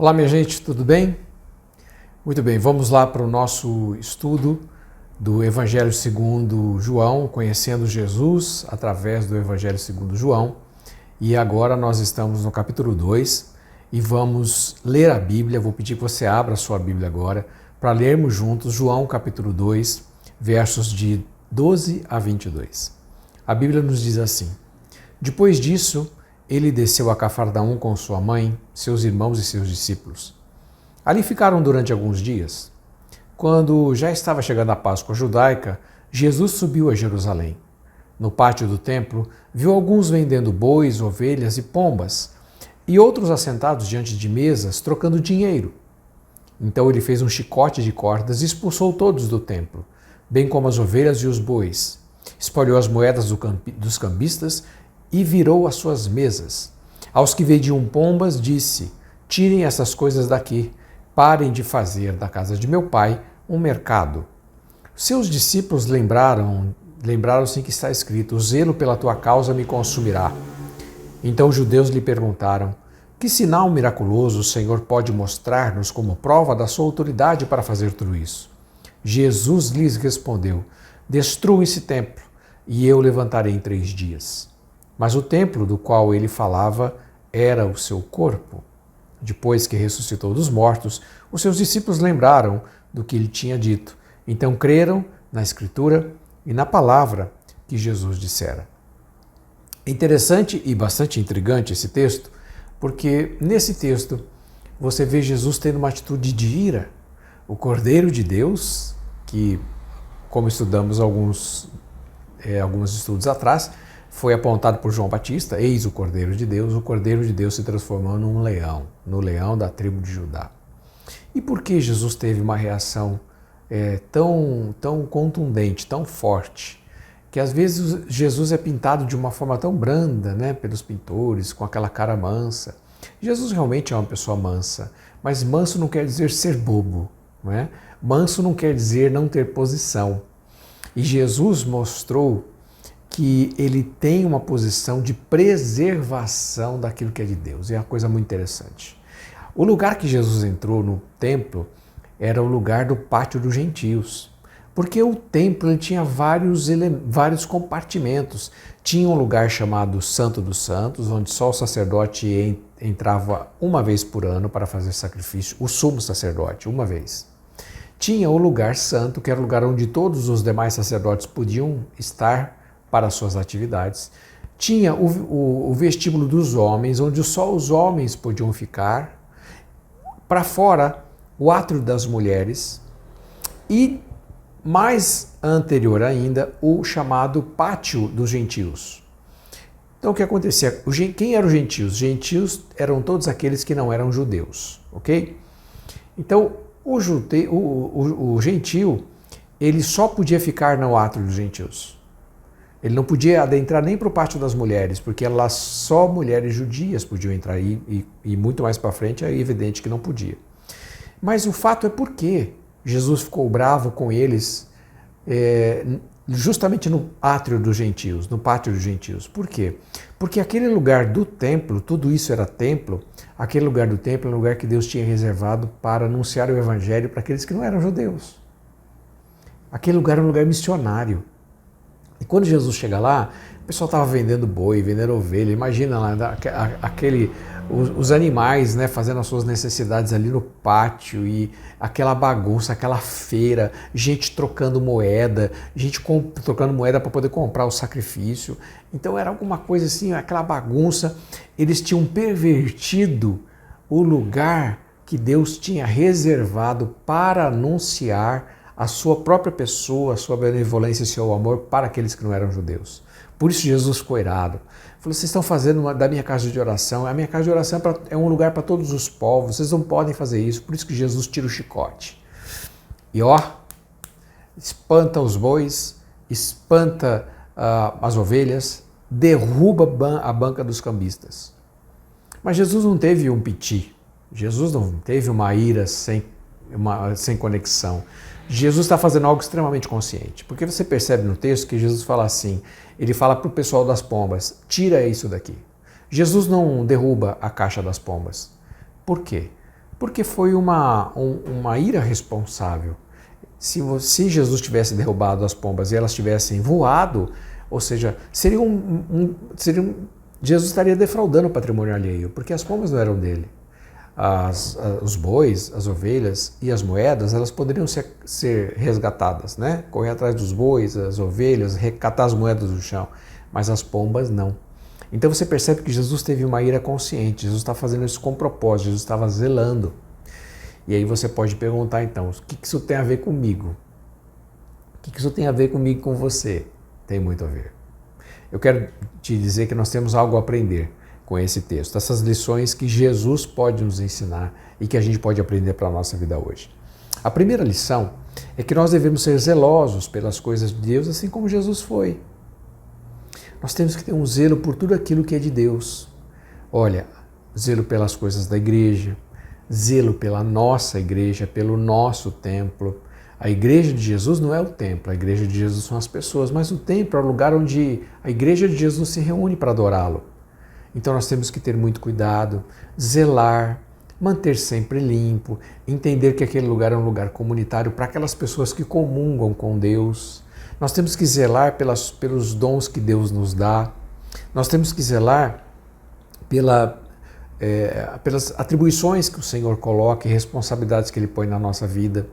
Olá, minha gente, tudo bem? Muito bem, vamos lá para o nosso estudo do Evangelho segundo João, conhecendo Jesus através do Evangelho segundo João. E agora nós estamos no capítulo 2 e vamos ler a Bíblia. Vou pedir que você abra a sua Bíblia agora para lermos juntos João capítulo 2, versos de 12 a 22. A Bíblia nos diz assim: Depois disso, ele desceu a Cafarnaum com sua mãe, seus irmãos e seus discípulos. Ali ficaram durante alguns dias. Quando já estava chegando a Páscoa judaica, Jesus subiu a Jerusalém. No pátio do templo, viu alguns vendendo bois, ovelhas e pombas, e outros assentados diante de mesas, trocando dinheiro. Então ele fez um chicote de cordas e expulsou todos do templo, bem como as ovelhas e os bois. Espalhou as moedas dos cambistas e virou as suas mesas. Aos que vendiam pombas, disse: Tirem essas coisas daqui, parem de fazer da casa de meu pai um mercado. Seus discípulos lembraram-se que está escrito: O zelo pela tua causa me consumirá. Então os judeus lhe perguntaram: Que sinal miraculoso o Senhor pode mostrar-nos como prova da sua autoridade para fazer tudo isso? Jesus lhes respondeu: Destrua esse templo, e eu levantarei em 3 dias. Mas o templo do qual ele falava era o seu corpo. Depois que ressuscitou dos mortos, os seus discípulos lembraram do que ele tinha dito. Então creram na Escritura e na palavra que Jesus dissera. É interessante e bastante intrigante esse texto, porque nesse texto você vê Jesus tendo uma atitude de ira. O Cordeiro de Deus, que, como estudamos alguns estudos atrás, foi apontado por João Batista: Eis o Cordeiro de Deus. O Cordeiro de Deus se transformou num leão, no leão da tribo de Judá. E por que Jesus teve uma reação tão contundente, tão forte, que às vezes Jesus é pintado de uma forma tão branda, né, pelos pintores, com aquela cara mansa? Jesus realmente é uma pessoa mansa, mas manso não quer dizer ser bobo, não é? Manso não quer dizer não ter posição. E Jesus mostrou que ele tem uma posição de preservação daquilo que é de Deus. É uma coisa muito interessante. O lugar que Jesus entrou no templo era o lugar do pátio dos gentios, porque o templo ele tinha vários compartimentos. Tinha um lugar chamado Santo dos Santos, onde só o sacerdote entrava uma vez por ano para fazer sacrifício, o sumo sacerdote, uma vez. Tinha o lugar santo, que era o lugar onde todos os demais sacerdotes podiam estar para suas atividades. Tinha o vestíbulo dos homens, onde só os homens podiam ficar. Para fora, o átrio das mulheres. E, mais anterior ainda, o chamado pátio dos gentios. Então, o que acontecia? Quem eram os gentios? Os gentios eram todos aqueles que não eram judeus, ok? Então, o gentio, ele só podia ficar no átrio dos gentios. Ele não podia adentrar nem para o pátio das mulheres, porque lá só mulheres judias podiam entrar e muito mais para frente é evidente que não podia. Mas o fato é porque Jesus ficou bravo com eles justamente no átrio dos gentios, no pátio dos gentios. Por quê? Porque aquele lugar do templo, tudo isso era templo, aquele lugar do templo é um lugar que Deus tinha reservado para anunciar o evangelho para aqueles que não eram judeus. Aquele lugar era um lugar missionário. E quando Jesus chega lá, o pessoal estava vendendo boi, vendendo ovelha. Imagina lá os animais, né, fazendo as suas necessidades ali no pátio, e aquela bagunça, aquela feira, gente trocando moeda, trocando moeda para poder comprar o sacrifício. Então era alguma coisa assim, aquela bagunça. Eles tinham pervertido o lugar que Deus tinha reservado para anunciar a sua própria pessoa, a sua benevolência e seu amor para aqueles que não eram judeus. Por isso Jesus ficou irado. Falou: vocês estão fazendo da minha casa de oração, a minha casa de oração é um lugar para todos os povos, vocês não podem fazer isso. Por isso que Jesus tira o chicote. E espanta os bois, espanta as ovelhas, derruba a banca dos cambistas. Mas Jesus não teve um piti, Jesus não teve uma ira sem conexão. Jesus está fazendo algo extremamente consciente, porque você percebe no texto que Jesus fala assim, ele fala para o pessoal das pombas: tira isso daqui. Jesus não derruba a caixa das pombas. Por quê? Porque foi uma ira responsável. Se Jesus tivesse derrubado as pombas e elas tivessem voado, ou seja, Jesus estaria defraudando o patrimônio alheio, porque as pombas não eram dele. Os bois, as ovelhas e as moedas, elas poderiam ser resgatadas, né? Correr atrás dos bois, as ovelhas, recatar as moedas do chão, mas as pombas não. Então você percebe que Jesus teve uma ira consciente, Jesus está fazendo isso com propósito, Jesus estava zelando. E aí você pode perguntar então, o que isso tem a ver comigo? O que isso tem a ver comigo e com você? Tem muito a ver. Eu quero te dizer que nós temos algo a aprender com esse texto, essas lições que Jesus pode nos ensinar e que a gente pode aprender para a nossa vida hoje. A primeira lição é que nós devemos ser zelosos pelas coisas de Deus, assim como Jesus foi. Nós temos que ter um zelo por tudo aquilo que é de Deus. Olha, zelo pelas coisas da igreja, zelo pela nossa igreja, pelo nosso templo. A igreja de Jesus não é o templo, a igreja de Jesus são as pessoas, mas o templo é o lugar onde a igreja de Jesus se reúne para adorá-lo. Então nós temos que ter muito cuidado, zelar, manter sempre limpo, entender que aquele lugar é um lugar comunitário para aquelas pessoas que comungam com Deus. Nós temos que zelar pelos dons que Deus nos dá. Nós temos que zelar pelas atribuições que o Senhor coloca e responsabilidades que Ele põe na nossa vida.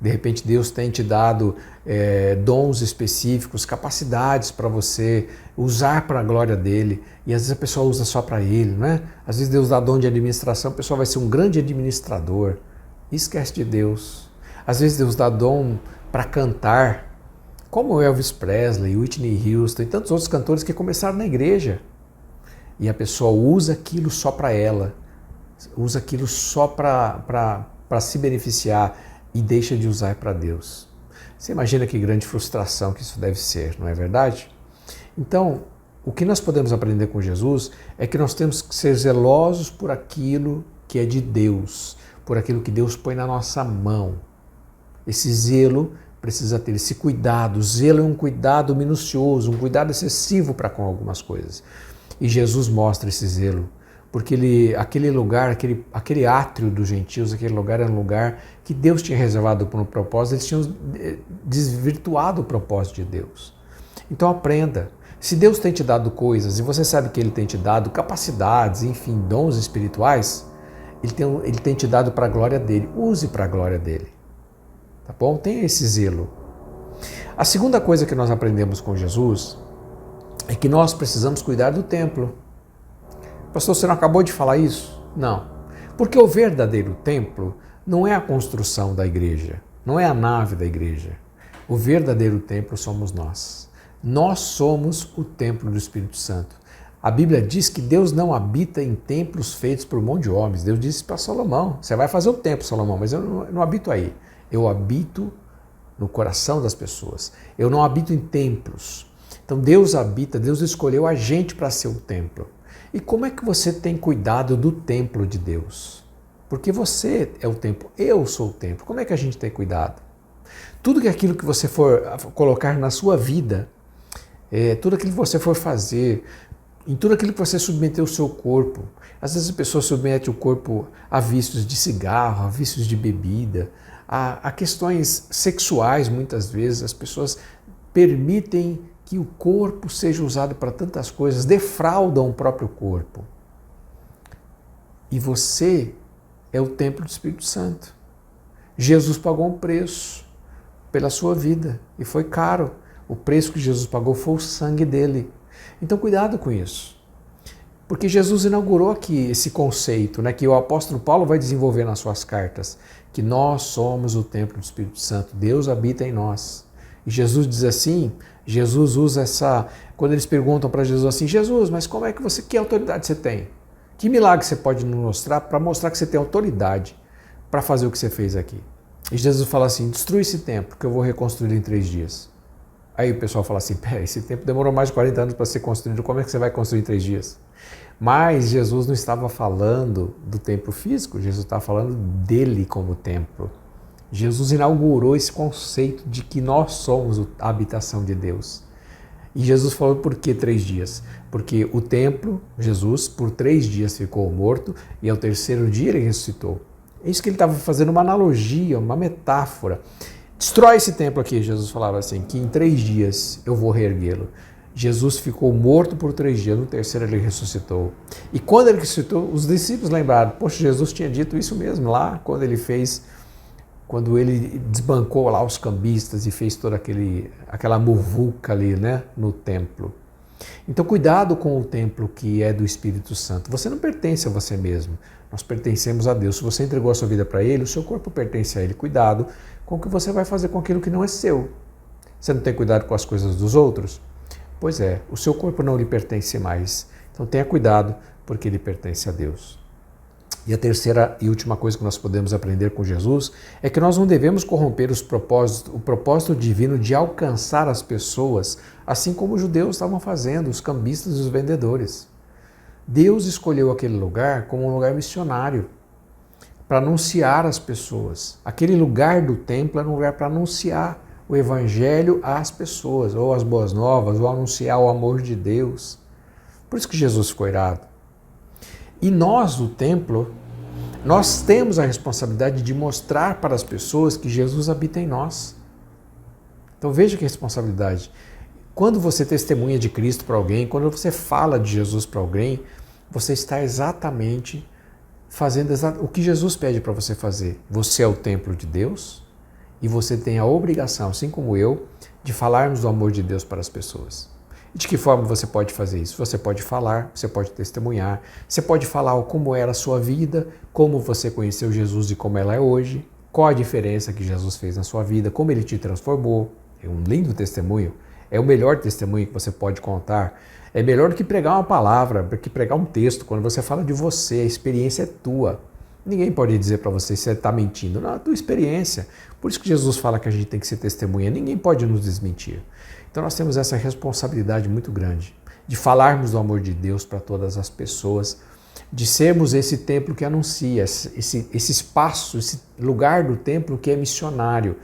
De repente Deus tem te dado dons específicos, capacidades para você usar para a glória dele, e às vezes a pessoa usa só para ele, né? Às vezes Deus dá dom de administração, a pessoa vai ser um grande administrador e esquece de Deus. Às vezes Deus dá dom para cantar, como Elvis Presley, Whitney Houston e tantos outros cantores que começaram na igreja, e a pessoa usa aquilo só para ela, usa aquilo só para se beneficiar, e deixa de usar para Deus. Você imagina que grande frustração que isso deve ser, não é verdade? Então, o que nós podemos aprender com Jesus é que nós temos que ser zelosos por aquilo que é de Deus, por aquilo que Deus põe na nossa mão. Esse zelo precisa ter esse cuidado. O zelo é um cuidado minucioso, um cuidado excessivo para com algumas coisas. E Jesus mostra esse zelo, porque aquele lugar, aquele átrio dos gentios, aquele lugar era um lugar que Deus tinha reservado para um propósito, eles tinham desvirtuado o propósito de Deus. Então aprenda, se Deus tem te dado coisas e você sabe que Ele tem te dado capacidades, enfim, dons espirituais, Ele tem te dado para a glória dEle, use para a glória dEle, tá bom? Tenha esse zelo. A segunda coisa que nós aprendemos com Jesus é que nós precisamos cuidar do templo. Pastor, você não acabou de falar isso? Não. Porque o verdadeiro templo não é a construção da igreja, não é a nave da igreja. O verdadeiro templo somos nós. Nós somos o templo do Espírito Santo. A Bíblia diz que Deus não habita em templos feitos por mão de homens. Deus disse para Salomão, você vai fazer o templo, Salomão, mas eu não habito aí. Eu habito no coração das pessoas. Eu não habito em templos. Então Deus habita, Deus escolheu a gente para ser o templo. E como é que você tem cuidado do templo de Deus? Porque você é o templo, eu sou o templo. Como é que a gente tem cuidado? Tudo aquilo que você for colocar na sua vida, tudo aquilo que você for fazer, em tudo aquilo que você submeter o seu corpo. Às vezes a pessoa submete o corpo a vícios de cigarro, a vícios de bebida, a questões sexuais muitas vezes. As pessoas permitem que o corpo seja usado para tantas coisas, defraudam o próprio corpo. E você é o templo do Espírito Santo. Jesus pagou um preço pela sua vida e foi caro. O preço que Jesus pagou foi o sangue dele. Então cuidado com isso. Porque Jesus inaugurou aqui esse conceito, né, que o apóstolo Paulo vai desenvolver nas suas cartas, que nós somos o templo do Espírito Santo, Deus habita em nós. E Jesus diz assim, Jesus usa quando eles perguntam para Jesus assim, Jesus, mas como é que que autoridade você tem? Que milagre você pode nos mostrar para mostrar que você tem autoridade para fazer o que você fez aqui? E Jesus fala assim, destrui esse templo que eu vou reconstruir em 3 dias. Aí o pessoal fala assim, pera, esse templo demorou mais de 40 anos para ser construído, como é que você vai construir em 3 dias? Mas Jesus não estava falando do templo físico, Jesus estava falando dele como templo. Jesus inaugurou esse conceito de que nós somos a habitação de Deus. E Jesus falou por que 3 dias? Porque o templo, Jesus, por 3 dias ficou morto e ao 3º dia ele ressuscitou. É isso que ele estava fazendo, uma analogia, uma metáfora. Destrói esse templo aqui, Jesus falava assim, que em 3 dias eu vou reerguê-lo. Jesus ficou morto por 3 dias, no terceiro ele ressuscitou. E quando ele ressuscitou, os discípulos lembraram, poxa, Jesus tinha dito isso mesmo lá, quando ele desbancou lá os cambistas e fez toda aquela muvuca ali, né, no templo. Então, cuidado com o templo que é do Espírito Santo. Você não pertence a você mesmo, nós pertencemos a Deus. Se você entregou a sua vida para Ele, o seu corpo pertence a Ele. Cuidado com o que você vai fazer com aquilo que não é seu. Você não tem cuidado com as coisas dos outros? Pois é, o seu corpo não lhe pertence mais. Então tenha cuidado, porque ele pertence a Deus. E a terceira e última coisa que nós podemos aprender com Jesus é que nós não devemos corromper o propósito divino de alcançar as pessoas, assim como os judeus estavam fazendo, os cambistas e os vendedores. Deus escolheu aquele lugar como um lugar missionário, para anunciar às pessoas. Aquele lugar do templo era um lugar para anunciar o evangelho às pessoas, ou as boas novas, ou anunciar o amor de Deus. Por isso que Jesus ficou irado. E nós, o templo, nós temos a responsabilidade de mostrar para as pessoas que Jesus habita em nós. Então veja que responsabilidade. Quando você testemunha de Cristo para alguém, quando você fala de Jesus para alguém, você está exatamente fazendo o que Jesus pede para você fazer. Você é o templo de Deus e você tem a obrigação, assim como eu, de falarmos do amor de Deus para as pessoas. E de que forma você pode fazer isso? Você pode falar, você pode testemunhar, você pode falar como era a sua vida, como você conheceu Jesus e como ela é hoje, qual a diferença que Jesus fez na sua vida, como ele te transformou. É um lindo testemunho, é o melhor testemunho que você pode contar. É melhor do que pregar uma palavra, do que pregar um texto. Quando você fala de você, a experiência é tua. Ninguém pode dizer para você se você está mentindo. Não, é a tua experiência. Por isso que Jesus fala que a gente tem que ser testemunha. Ninguém pode nos desmentir. Então nós temos essa responsabilidade muito grande de falarmos do amor de Deus para todas as pessoas, de sermos esse templo que anuncia, esse espaço, esse lugar do templo que é missionário.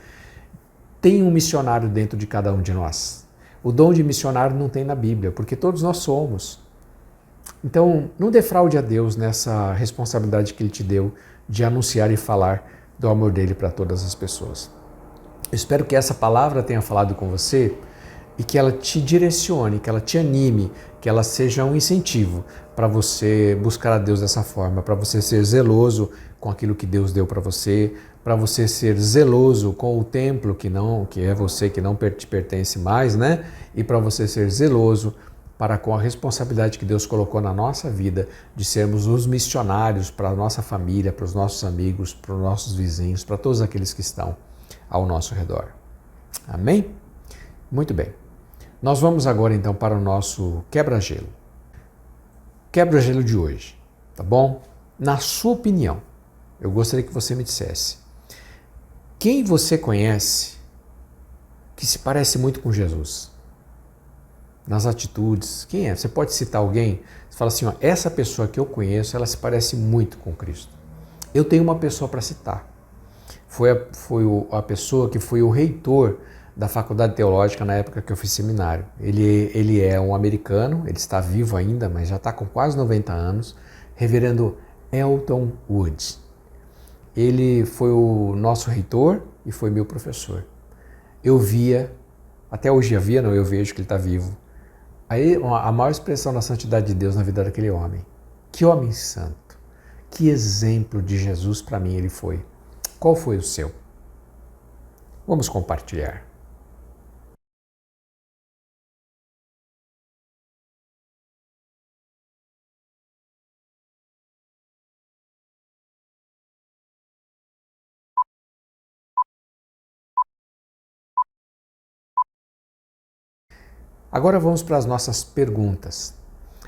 Tem um missionário dentro de cada um de nós. O dom de missionário não tem na Bíblia, porque todos nós somos. Então, não defraude a Deus nessa responsabilidade que Ele te deu de anunciar e falar do amor dele para todas as pessoas. Eu espero que essa palavra tenha falado com você e que ela te direcione, que ela te anime, que ela seja um incentivo para você buscar a Deus dessa forma, para você ser zeloso com aquilo que Deus deu para você ser zeloso com o templo que é você, que não te pertence mais, né? E para você ser zeloso para com a responsabilidade que Deus colocou na nossa vida de sermos os missionários para a nossa família, para os nossos amigos, para os nossos vizinhos, para todos aqueles que estão ao nosso redor. Amém? Muito bem. Nós vamos agora então para o nosso quebra-gelo. Quebra-gelo de hoje, tá bom? Na sua opinião, eu gostaria que você me dissesse quem você conhece que se parece muito com Jesus? Nas atitudes, quem é? Você pode citar alguém? Você fala assim, ó, essa pessoa que eu conheço, ela se parece muito com Cristo. Eu tenho uma pessoa para citar. Foi a pessoa que foi o reitor da Faculdade Teológica na época que eu fiz seminário. Ele é um americano, ele está vivo ainda, mas já está com quase 90 anos, reverendo Elton Wood. Ele foi o nosso reitor e foi meu professor. Eu via, até hoje eu vejo que ele está vivo, aí a maior expressão da santidade de Deus na vida daquele homem. Que homem santo, que exemplo de Jesus para mim ele foi. Qual foi o seu? Vamos compartilhar. Agora vamos para as nossas perguntas.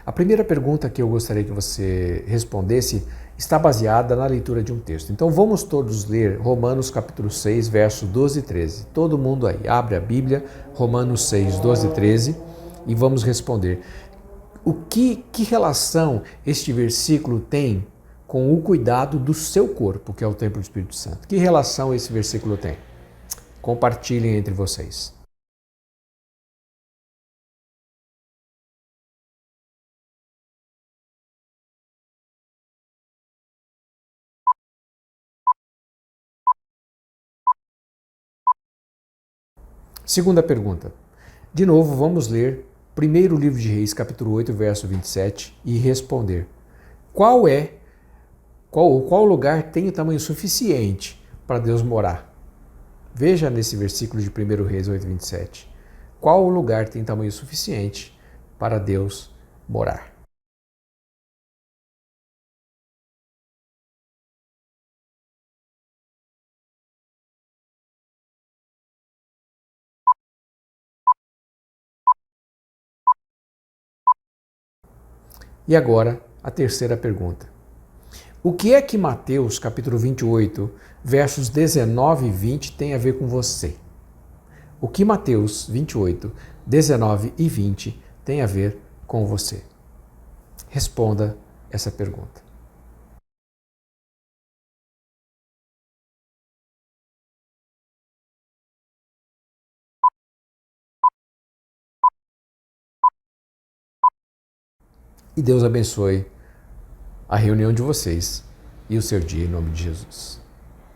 A primeira pergunta que eu gostaria que você respondesse está baseada na leitura de um texto. Então vamos todos ler Romanos capítulo 6, versos 12 e 13. Todo mundo aí, abre a Bíblia, Romanos 6, 12 e 13, e vamos responder. Que relação este versículo tem com o cuidado do seu corpo, que é o templo do Espírito Santo? Que relação esse versículo tem? Compartilhem entre vocês. Segunda pergunta. De novo, vamos ler primeiro livro de Reis, capítulo 8, verso 27 e responder. Qual lugar tem o tamanho suficiente para Deus morar? Veja nesse versículo de 1 Reis 8, 27. Qual lugar tem tamanho suficiente para Deus morar? E agora, a terceira pergunta. O que é que Mateus, capítulo 28, versos 19 e 20 tem a ver com você? O que Mateus 28, 19 e 20 tem a ver com você? Responda essa pergunta. E Deus abençoe a reunião de vocês e o seu dia em nome de Jesus.